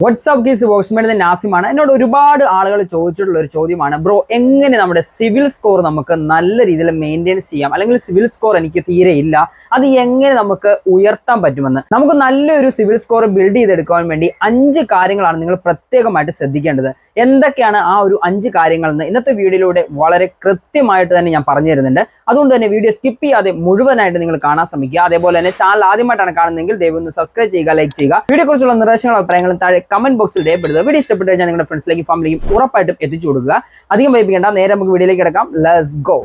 WhatsApp case ബോക്സ്മേഡ് നാസിമാണ്. എന്നോട് ഒരുപാട് ആളുകൾ ചോദിച്ചിട്ടുള്ള ഒരു ചോദ്യമാണ്, ബ്രോ എങ്ങനെ നമ്മുടെ സിവിൽ സ്കോർ നമുക്ക് നല്ല രീതിയിൽ മെയിൻറ്റെയിൻ ചെയ്യാം, അല്ലെങ്കിൽ സിവിൽ സ്കോർ എനിക്ക് തീരെ ഇല്ല, അത് എങ്ങനെ നമുക്ക് ഉയർത്താൻ പറ്റുമെന്ന്. നമുക്ക് നല്ലൊരു സിവിൽ സ്കോർ ബിൽഡ് ചെയ്തെടുക്കാൻ വേണ്ടി 5 കാര്യങ്ങളാണ് നിങ്ങൾ പ്രത്യേകമായിട്ട് ശ്രദ്ധിക്കേണ്ടത്. എന്തൊക്കെയാണ് ആ ഒരു 5 കാര്യങ്ങൾ എന്ന് ഇന്നത്തെ വീഡിയോയിലൂടെ വളരെ കൃത്യമായിട്ട് തന്നെ ഞാൻ പറഞ്ഞു തരുന്നുണ്ട്. അതുകൊണ്ട് തന്നെ വീഡിയോ സ്കിപ്പ് ചെയ്യാതെ മുഴുവനായിട്ട് നിങ്ങൾ കാണാൻ ശ്രമിക്കുക. അതേപോലെ തന്നെ ചാനൽ ആദ്യമായിട്ടാണ് കാണുന്നതെങ്കിൽ ദയവ് ഒന്ന് സബ്സ്ക്രൈബ് ചെയ്യുക, ലൈക്ക് ചെയ്യുക. വീഡിയോ കുറിച്ചുള്ള നിർദ്ദേശങ്ങളും അഭിപ്രായങ്ങളും താഴെ കമന്റ് ബോക്സിൽ രേഖപ്പെടുത്തുക. വീഡിയോ ഇഷ്ടപ്പെട്ടു കഴിഞ്ഞാൽ നിങ്ങളുടെ ഫ്രണ്ട്സിലേക്കും ഫാമിലിക്കും ഉറപ്പായിട്ടും എത്തിച്ചു കൊടുക്കുക. അധികം വൈകിക്കേണ്ട, നേരെ നമുക്ക് വീഡിയോയിലേക്ക് കിടക്കാം. Let's go.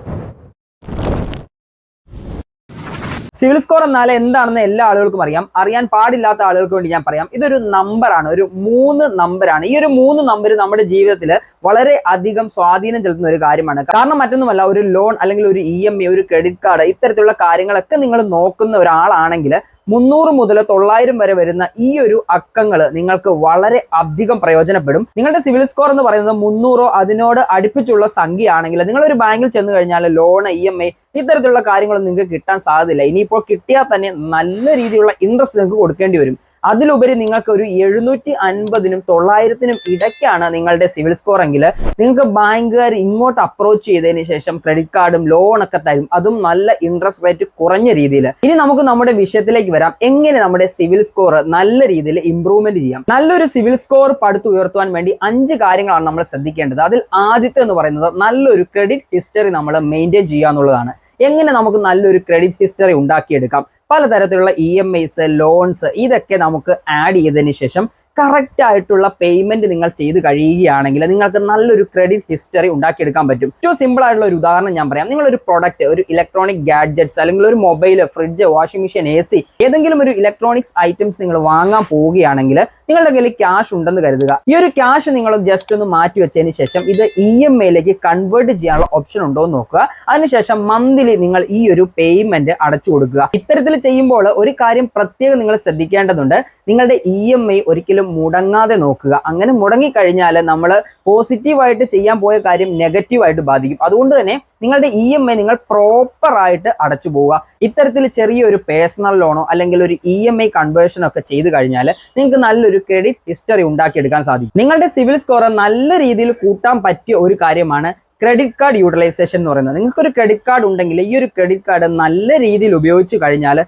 സിവിൽ സ്കോർ എന്നാൽ എന്താണെന്ന് എല്ലാ ആളുകൾക്കും അറിയാം. അറിയാൻ പാടില്ലാത്ത ആളുകൾക്ക് വേണ്ടി ഞാൻ പറയാം. ഇതൊരു നമ്പറാണ്, ഒരു 3 നമ്പറാണ്. ഈ ഒരു 3 നമ്പർ നമ്മുടെ ജീവിതത്തിൽ വളരെ അധികം സ്വാധീനം ചെലുത്തുന്ന ഒരു കാര്യമാണ്. കാരണം മറ്റൊന്നുമല്ല, ഒരു ലോൺ അല്ലെങ്കിൽ ഒരു EMI, ഒരു ക്രെഡിറ്റ് കാർഡ്, ഇത്തരത്തിലുള്ള കാര്യങ്ങളൊക്കെ നിങ്ങൾ നോക്കുന്ന ഒരാളാണെങ്കിൽ 300 മുതൽ 900 വരെ വരുന്ന ഈ ഒരു അക്കങ്ങൾ നിങ്ങൾക്ക് വളരെ അധികം പ്രയോജനപ്പെടും. നിങ്ങളുടെ സിവിൽ സ്കോർ എന്ന് പറയുന്നത് 300 അതിനോട് അടുപ്പിച്ചുള്ള സംഖ്യ ആണെങ്കിൽ നിങ്ങൾ ഒരു ബാങ്കിൽ ചെന്ന് കഴിഞ്ഞാൽ ലോൺ, EMI ഇത്തരത്തിലുള്ള കാര്യങ്ങളൊന്നും നിങ്ങൾക്ക് കിട്ടാൻ സാധ്യതയില്ല. ഇനിയിപ്പോൾ കിട്ടിയാൽ തന്നെ നല്ല രീതിയിലുള്ള ഇൻട്രസ്റ്റ് നിങ്ങൾക്ക് കൊടുക്കേണ്ടി വരും. അതിലുപരി നിങ്ങൾക്ക് ഒരു 750-നും 900-നും ഇടയ്ക്കാണ് നിങ്ങളുടെ സിവിൽ സ്കോർ എങ്കിൽ നിങ്ങൾക്ക് ബാങ്കുകാർ ഇങ്ങോട്ട് അപ്രോച്ച് ചെയ്തതിന് ശേഷം ക്രെഡിറ്റ് കാർഡും ലോണൊക്കെ തരും, അതും നല്ല ഇൻട്രസ്റ്റ് റേറ്റ് കുറഞ്ഞ രീതിയിൽ. ഇനി നമുക്ക് നമ്മുടെ വിഷയത്തിലേക്ക് വരാം. എങ്ങനെ നമ്മുടെ സിവിൽ സ്കോർ നല്ല രീതിയിൽ ഇംപ്രൂവ്മെന്റ് ചെയ്യാം. നല്ലൊരു സിവിൽ സ്കോർ പടുത്തുയർത്തുവാൻ വേണ്ടി 5 കാര്യങ്ങളാണ് നമ്മൾ ശ്രദ്ധിക്കേണ്ടത്. അതിൽ ആദ്യത്തെ എന്ന് പറയുന്നത് നല്ലൊരു ക്രെഡിറ്റ് ഹിസ്റ്ററി നമ്മൾ മെയിൻറ്റെയിൻ ചെയ്യുക എന്നുള്ളതാണ്. എങ്ങനെ നമുക്ക് നല്ലൊരു ക്രെഡിറ്റ് ഹിസ്റ്ററി ഉണ്ടാക്കിയെടുക്കാം? പലതരത്തിലുള്ള EMIs, ലോൺസ് ഇതൊക്കെ നമുക്ക് ആഡ് ചെയ്തതിന് ശേഷം കറക്റ്റ് ആയിട്ടുള്ള പേയ്മെന്റ് നിങ്ങൾ ചെയ്ത് കഴിയുകയാണെങ്കിൽ നിങ്ങൾക്ക് നല്ലൊരു ക്രെഡിറ്റ് ഹിസ്റ്ററി ഉണ്ടാക്കിയെടുക്കാൻ പറ്റും. ഏറ്റവും സിമ്പിൾ ആയിട്ടുള്ള ഒരു ഉദാഹരണം ഞാൻ പറയാം. നിങ്ങളൊരു പ്രൊഡക്റ്റ്, ഒരു ഇലക്ട്രോണിക് ഗാഡ്ജറ്റ്സ് അല്ലെങ്കിൽ ഒരു mobile, fridge, washing machine, AC ഏതെങ്കിലും ഒരു ഇലക്ട്രോണിക്സ് ഐറ്റംസ് നിങ്ങൾ വാങ്ങാൻ പോവുകയാണെങ്കിൽ നിങ്ങളുടെ കയ്യിൽ ക്യാഷ് ഉണ്ടെന്ന് കരുതുക. ഈ ഒരു ക്യാഷ് നിങ്ങൾ ജസ്റ്റ് ഒന്ന് മാറ്റി വെച്ചതിന് ശേഷം ഇത് EMIയിലേക്ക് കൺവേർട്ട് ചെയ്യാനുള്ള ഓപ്ഷൻ ഉണ്ടോ എന്ന് നോക്കുക. അതിനുശേഷം മന്ത്ലി നിങ്ങൾ ഈ ഒരു പേയ്മെന്റ് അടച്ചു കൊടുക്കുക. ഇത്തരത്തിൽ ചെയ്യുമ്പോൾ ഒരു കാര്യം പ്രത്യേകം നിങ്ങൾ ശ്രദ്ധിക്കേണ്ടതുണ്ട്. നിങ്ങളുടെ EMI ഒരിക്കലും മുടങ്ങാതെ നോക്കുക. അങ്ങനെ മുടങ്ങിക്കഴിഞ്ഞാൽ നമ്മൾ പോസിറ്റീവായിട്ട് ചെയ്യാൻ പോയ കാര്യം നെഗറ്റീവായിട്ട് ബാധിക്കും. അതുകൊണ്ട് തന്നെ നിങ്ങളുടെ EMI നിങ്ങൾ പ്രോപ്പർ ആയിട്ട് അടച്ചു പോവുക. ഇത്തരത്തിൽ ചെറിയൊരു പേഴ്സണൽ ലോണോ അല്ലെങ്കിൽ ഒരു EMI കൺവേർഷനോ ഒക്കെ ചെയ്ത് കഴിഞ്ഞാൽ നിങ്ങൾക്ക് നല്ലൊരു ക്രെഡിറ്റ് ഹിസ്റ്ററി ഉണ്ടാക്കിയെടുക്കാൻ സാധിക്കും. നിങ്ങളുടെ സിവിൽ സ്കോർ നല്ല രീതിയിൽ കൂട്ടാൻ പറ്റിയ ഒരു കാര്യമാണ് ക്രെഡിറ്റ് കാർഡ് യൂട്ടിലൈസേഷൻ എന്ന് പറയുന്നത്. നിങ്ങൾക്കൊരു ക്രെഡിറ്റ് കാർഡ് ഉണ്ടെങ്കിൽ ഈ ഒരു ക്രെഡിറ്റ് കാർഡ് നല്ല രീതിയിൽ ഉപയോഗിച്ച് കഴിഞ്ഞാൽ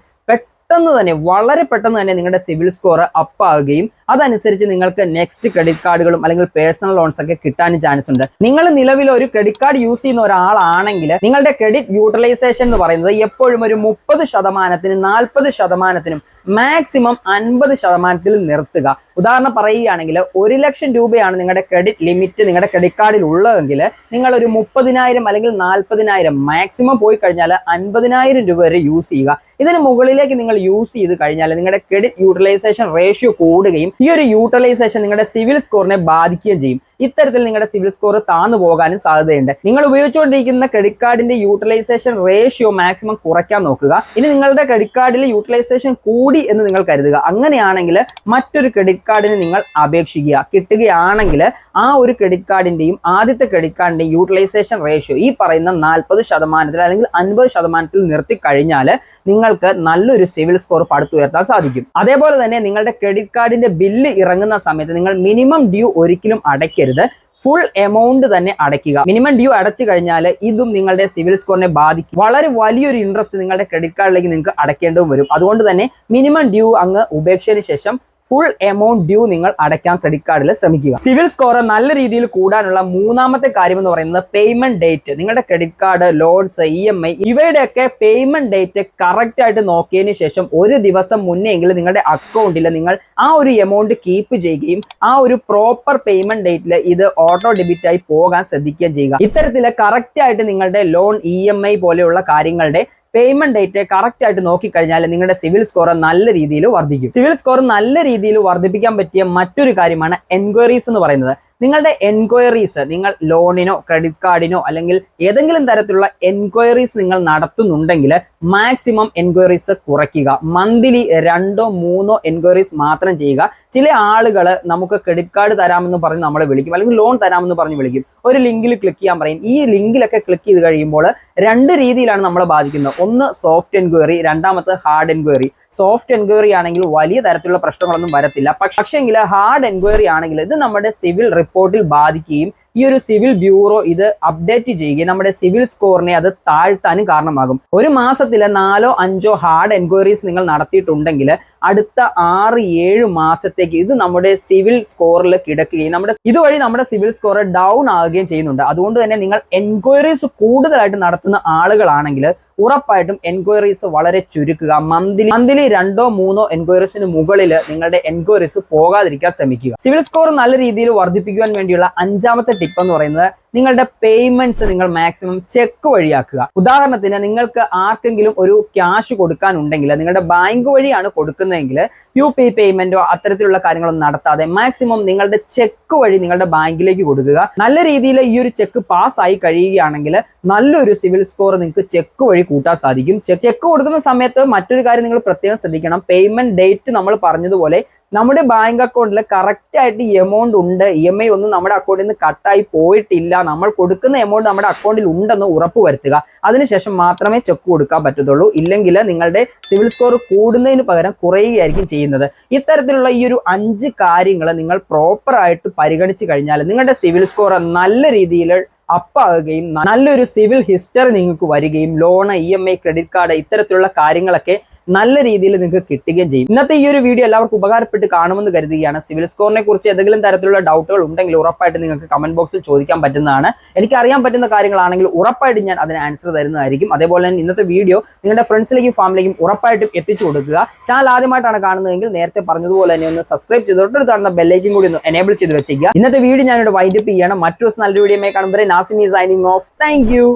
വളരെ പെട്ടെന്ന് തന്നെ നിങ്ങളുടെ സിവിൽ സ്കോർ അപ്പ് ആവുകയും അതനുസരിച്ച് നിങ്ങൾക്ക് നെക്സ്റ്റ് ക്രെഡിറ്റ് കാർഡുകളും അല്ലെങ്കിൽ പേഴ്സണൽ ലോൺസ് ഒക്കെ കിട്ടാനും ചാൻസ് ഉണ്ട്. നിങ്ങൾ നിലവിൽ ഒരു ക്രെഡിറ്റ് കാർഡ് യൂസ് ചെയ്യുന്ന ഒരാളാണെങ്കിൽ നിങ്ങളുടെ ക്രെഡിറ്റ് യൂട്ടിലൈസേഷൻ എന്ന് പറയുന്നത് എപ്പോഴും ഒരു 30%-നും 40%-നും മാക്സിമം 50% നിർത്തുക. ഉദാഹരണം പറയുകയാണെങ്കിൽ 1 ലക്ഷം രൂപയാണ് നിങ്ങളുടെ ക്രെഡിറ്റ് ലിമിറ്റ് നിങ്ങളുടെ ക്രെഡിറ്റ് കാർഡിൽ ഉള്ളതെങ്കിൽ നിങ്ങൾ ഒരു 30,000 അല്ലെങ്കിൽ 40,000 മാക്സിമം പോയി കഴിഞ്ഞാൽ 50,000 രൂപ വരെ യൂസ് ചെയ്യുക. ഇതിന് മുകളിലേക്ക് നിങ്ങൾ യൂസ് ചെയ്ത് കഴിഞ്ഞാൽ നിങ്ങളുടെ ക്രെഡിറ്റ് യൂട്ടിലൈസേഷൻ റേഷ്യോ കൂടുകയും ഈ ഒരു യൂട്ടിലൈസേഷൻ നിങ്ങളുടെ സിവിൽ സ്കോറിനെ ബാധിക്കുകയും ചെയ്യും. ഇത്തരത്തിൽ നിങ്ങളുടെ സിവിൽ സ്കോർ താന്നു പോകാനും സാധ്യതയുണ്ട്. നിങ്ങൾ ഉപയോഗിച്ചുകൊണ്ടിരിക്കുന്ന ക്രെഡിറ്റ് കാർഡിന്റെ യൂട്ടിലൈസേഷൻ റേഷ്യോ മാക്സിമം കുറയ്ക്കാൻ നോക്കുക. ഇനി നിങ്ങളുടെ ക്രെഡിറ്റ് കാർഡിൽ യൂട്ടിലൈസേഷൻ കൂടി എന്ന് നിങ്ങൾ കരുതുക. അങ്ങനെയാണെങ്കിൽ മറ്റൊരു ക്രെഡിറ്റ് കാർഡിന് നിങ്ങൾ അപേക്ഷിക്കുക. കിട്ടുകയാണെങ്കിൽ ആ ഒരു ക്രെഡിറ്റ് കാർഡിന്റെയും ആദ്യത്തെ ക്രെഡിറ്റ് കാർഡിന്റെയും യൂട്ടിലൈസേഷൻ റേഷ്യോ ഈ പറയുന്ന 40% അല്ലെങ്കിൽ 50% നിർത്തി കഴിഞ്ഞാൽ നിങ്ങൾക്ക് നല്ലൊരു സിവിൽ സ്കോർ പടുത്തുയർത്താൻ സാധിക്കും. അതേപോലെ തന്നെ നിങ്ങളുടെ ക്രെഡിറ്റ് കാർഡിന്റെ ബില്ല് ഇറങ്ങുന്ന സമയത്ത് നിങ്ങൾ മിനിമം ഡ്യൂ ഒരിക്കലും അടയ്ക്കരുത്. ഫുൾ എമൗണ്ട് തന്നെ അടയ്ക്കുക. മിനിമം ഡ്യൂ അടച്ചു കഴിഞ്ഞാൽ ഇതും നിങ്ങളുടെ സിവിൽ സ്കോറിനെ ബാധിക്കും. വളരെ വലിയൊരു ഇൻട്രസ്റ്റ് നിങ്ങളുടെ ക്രെഡിറ്റ് കാർഡിലേക്ക് നിങ്ങൾക്ക് അടയ്ക്കേണ്ടതും വരും. അതുകൊണ്ട് തന്നെ മിനിമം ഡ്യൂ അങ്ങ് ഉപേക്ഷയിന് ശേഷം ഫുൾ എമൗണ്ട് ഡ്യൂ നിങ്ങൾ അടയ്ക്കാൻ ക്രെഡിറ്റ് കാർഡിൽ ശ്രമിക്കുക. സിവിൽ സ്കോർ നല്ല രീതിയിൽ കൂടാനുള്ള 3ാമത്തെ കാര്യം എന്ന് പറയുന്നത് പേയ്മെന്റ് ഡേറ്റ്. നിങ്ങളുടെ ക്രെഡിറ്റ് കാർഡ്, ലോൺസ്, EMI ഇവയുടെയൊക്കെ പേയ്മെന്റ് ഡേറ്റ് കറക്റ്റ് ആയിട്ട് നോക്കിയതിന് ശേഷം ഒരു ദിവസം മുന്നേ എങ്കിലും നിങ്ങളുടെ അക്കൗണ്ടിൽ നിങ്ങൾ ആ ഒരു എമൗണ്ട് കീപ്പ് ചെയ്യുകയും ആ ഒരു പ്രോപ്പർ പേയ്മെന്റ് ഡേറ്റിൽ ഇത് ഓട്ടോ ഡെബിറ്റ് ആയി പോകാൻ ശ്രദ്ധിക്കുകയും ചെയ്യുക. ഇത്തരത്തിൽ കറക്റ്റ് ആയിട്ട് നിങ്ങളുടെ ലോൺ, EMI പോലെയുള്ള കാര്യങ്ങളുടെ പേയ്മെന്റ് ഡേറ്റ് കറക്റ്റ് ആയിട്ട് നോക്കിക്കഴിഞ്ഞാൽ നിങ്ങളുടെ സിവിൽ സ്കോർ നല്ല രീതിയിൽ വർദ്ധിക്കും. സിവിൽ സ്കോർ നല്ല രീതിയിൽ വർദ്ധിപ്പിക്കാൻ പറ്റിയ മറ്റൊരു കാര്യമാണ് എൻക്വയറീസ് എന്ന് പറയുന്നത്. നിങ്ങളുടെ എൻക്വയറീസ്, നിങ്ങൾ ലോണിനോ ക്രെഡിറ്റ് കാർഡിനോ അല്ലെങ്കിൽ ഏതെങ്കിലും തരത്തിലുള്ള എൻക്വയറീസ് നിങ്ങൾ നടത്തുന്നുണ്ടെങ്കിൽ മാക്സിമം എൻക്വയറീസ് കുറയ്ക്കുക. മന്ത്ലി 2-3 എൻക്വയറീസ് മാത്രം ചെയ്യുക. ചില ആളുകൾ നമുക്ക് ക്രെഡിറ്റ് കാർഡ് തരാമെന്ന് പറഞ്ഞ് നമ്മളെ വിളിക്കും, അല്ലെങ്കിൽ ലോൺ തരാമെന്ന് പറഞ്ഞ് വിളിക്കും. ഒരു ലിങ്കിൽ ക്ലിക്ക് ചെയ്യാൻ പറയും. ഈ ലിങ്കിലൊക്കെ ക്ലിക്ക് ചെയ്ത് കഴിയുമ്പോൾ 2 രീതിയിലാണ് നമ്മളെ ബാധിക്കുന്നത്. ഒന്ന് സോഫ്റ്റ് എൻക്വയറി, രണ്ടാമത്തെ ഹാർഡ് എൻക്വയറി. സോഫ്റ്റ് എൻക്വയറി ആണെങ്കിൽ വലിയ തരത്തിലുള്ള പ്രശ്നങ്ങളൊന്നും വരത്തില്ല. പക്ഷെങ്കിൽ ഹാർഡ് എൻക്വയറി ആണെങ്കിൽ ഇത് നമ്മുടെ സിവിൽ റിപ്പോർട്ടിൽ ബാധിക്കുകയും ഈ ഒരു സിവിൽ ബ്യൂറോ ഇത് അപ്ഡേറ്റ് ചെയ്യുകയും നമ്മുടെ സിവിൽ സ്കോറിനെ അത് താഴ്ത്താനും കാരണമാകും. ഒരു മാസത്തിൽ 4-5 ഹാർഡ് എൻക്വയറീസ് നിങ്ങൾ നടത്തിയിട്ടുണ്ടെങ്കിൽ അടുത്ത 6-7 മാസത്തേക്ക് ഇത് നമ്മുടെ സിവിൽ സ്കോറിൽ കിടക്കുകയും ഇതുവഴി നമ്മുടെ സിവിൽ സ്കോർ ഡൗൺ ആവുകയും ചെയ്യുന്നുണ്ട്. അതുകൊണ്ട് തന്നെ നിങ്ങൾ എൻക്വയറീസ് കൂടുതലായിട്ട് നടത്തുന്ന ആളുകളാണെങ്കിൽ ഉറപ്പായിട്ടും എൻക്വയറീസ് വളരെ ചുരുക്കുക. മന്ത്ലി 2-3 എൻക്വയറീസിന് മുകളിൽ നിങ്ങളുടെ എൻക്വയറീസ് പോകാതിരിക്കാൻ ശ്രമിക്കുക. സിവിൽ സ്കോർ നല്ല രീതിയിൽ വർദ്ധിപ്പിക്കുവാൻ വേണ്ടിയുള്ള 5ാമത്തെ ടിപ്പ് എന്ന് പറയുന്നത് നിങ്ങളുടെ പേയ്മെന്റ്സ് നിങ്ങൾ മാക്സിമം ചെക്ക് വഴിയാക്കുക. ഉദാഹരണത്തിന് നിങ്ങൾക്ക് ആർക്കെങ്കിലും ഒരു ക്യാഷ് കൊടുക്കാനുണ്ടെങ്കിൽ നിങ്ങളുടെ ബാങ്ക് വഴിയാണ് കൊടുക്കുന്നതെങ്കിൽ UPI പേയ്മെന്റോ അത്തരത്തിലുള്ള കാര്യങ്ങളൊന്നും നടത്താതെ മാക്സിമം നിങ്ങളുടെ ചെക്ക് വഴി നിങ്ങളുടെ ബാങ്കിലേക്ക് കൊടുക്കുക. നല്ല രീതിയിൽ ഈ ഒരു ചെക്ക് പാസ്സായി കഴിയുകയാണെങ്കിൽ നല്ലൊരു സിവിൽ സ്കോർ നിങ്ങൾക്ക് ചെക്ക് വഴി കൂട്ടാൻ സാധിക്കും. ചെക്ക് കൊടുക്കുന്ന സമയത്ത് മറ്റൊരു കാര്യം നിങ്ങൾ പ്രത്യേകം ശ്രദ്ധിക്കണം. പേയ്മെന്റ് ഡേറ്റ് നമ്മൾ പറഞ്ഞതുപോലെ നമ്മുടെ ബാങ്ക് അക്കൗണ്ടിൽ കറക്റ്റ് ആയിട്ട് എമൗണ്ട് ഉണ്ട്, EMI ഒന്നും നമ്മുടെ അക്കൗണ്ടിൽ നിന്ന് കട്ടായി പോയിട്ടില്ല, നമ്മൾ കൊടുക്കുന്ന എമൗണ്ട് നമ്മുടെ അക്കൗണ്ടിൽ ഉണ്ടെന്ന് ഉറപ്പ് വരുത്തുക. അതിനുശേഷം മാത്രമേ ചെക്ക് കൊടുക്കാൻ പറ്റത്തുള്ളൂ. ഇല്ലെങ്കിൽ നിങ്ങളുടെ സിവിൽ സ്കോർ കൂടുന്നതിന് പകരം കുറയുകയായിരിക്കും ചെയ്യുന്നത്. ഇത്തരത്തിലുള്ള ഈ ഒരു 5 കാര്യങ്ങൾ നിങ്ങൾ പ്രോപ്പറായിട്ട് പരിഗണിച്ചു കഴിഞ്ഞാൽ നിങ്ങളുടെ സിവിൽ സ്കോർ നല്ല രീതിയിൽ അപ്പാവുകയും നല്ലൊരു സിവിൽ ഹിസ്റ്ററി നിങ്ങൾക്ക് വരികയും ലോണ്, EMI, ക്രെഡിറ്റ് കാർഡ് ഇത്തരത്തിലുള്ള കാര്യങ്ങളൊക്കെ നല്ല രീതിയിൽ നിങ്ങൾക്ക് കിട്ടുകയും ചെയ്യും. ഇന്നത്തെ ഈ ഒരു വീഡിയോ എല്ലാവർക്കും ഉപകാരപ്പെട്ട് കാണുമെന്ന് കരുതുകയാണ്. സിവിൽ സ്കോറിനെ കുറിച്ച് ഏതെങ്കിലും തരത്തിലുള്ള ഡൗട്ടുകൾ ഉണ്ടെങ്കിൽ ഉറപ്പായിട്ട് നിങ്ങൾക്ക് കമന്റ് ബോക്സിൽ ചോദിക്കാൻ പറ്റുന്നതാണ്. എനിക്ക് അറിയാൻ പറ്റുന്ന കാര്യങ്ങളാണെങ്കിൽ ഉറപ്പായിട്ടും ഞാൻ അതിന് ആൻസർ തരുന്നതായിരിക്കും. അതേപോലെ തന്നെ ഇന്നത്തെ വീഡിയോ നിങ്ങളുടെ ഫ്രണ്ട്സിലേക്കും ഫാമിലിക്കും ഉറപ്പായിട്ടും എത്തിച്ചു കൊടുക്കുക. ചാനൽ ആദ്യമായിട്ടാണ് കാണുന്നതെങ്കിൽ നേരത്തെ പറഞ്ഞതുപോലെ തന്നെ ഒന്ന് സബ്സ്ക്രൈബ് ചെയ്ത് തൊട്ടടുത്ത് കാണുന്ന ബെല്ലൈക്കും കൂടി ഒന്ന് എനേബിൾ ചെയ്ത് വെച്ചേക്കുക. ഇന്നത്തെ വീഡിയോ ഞാനിവിടെ വൈൻഡപ്പ് ചെയ്യണം. മറ്റൊരു നല്ല വീഡിയോയുമായി കാണുമ്പോൾ Nasimi signing off. Thank you.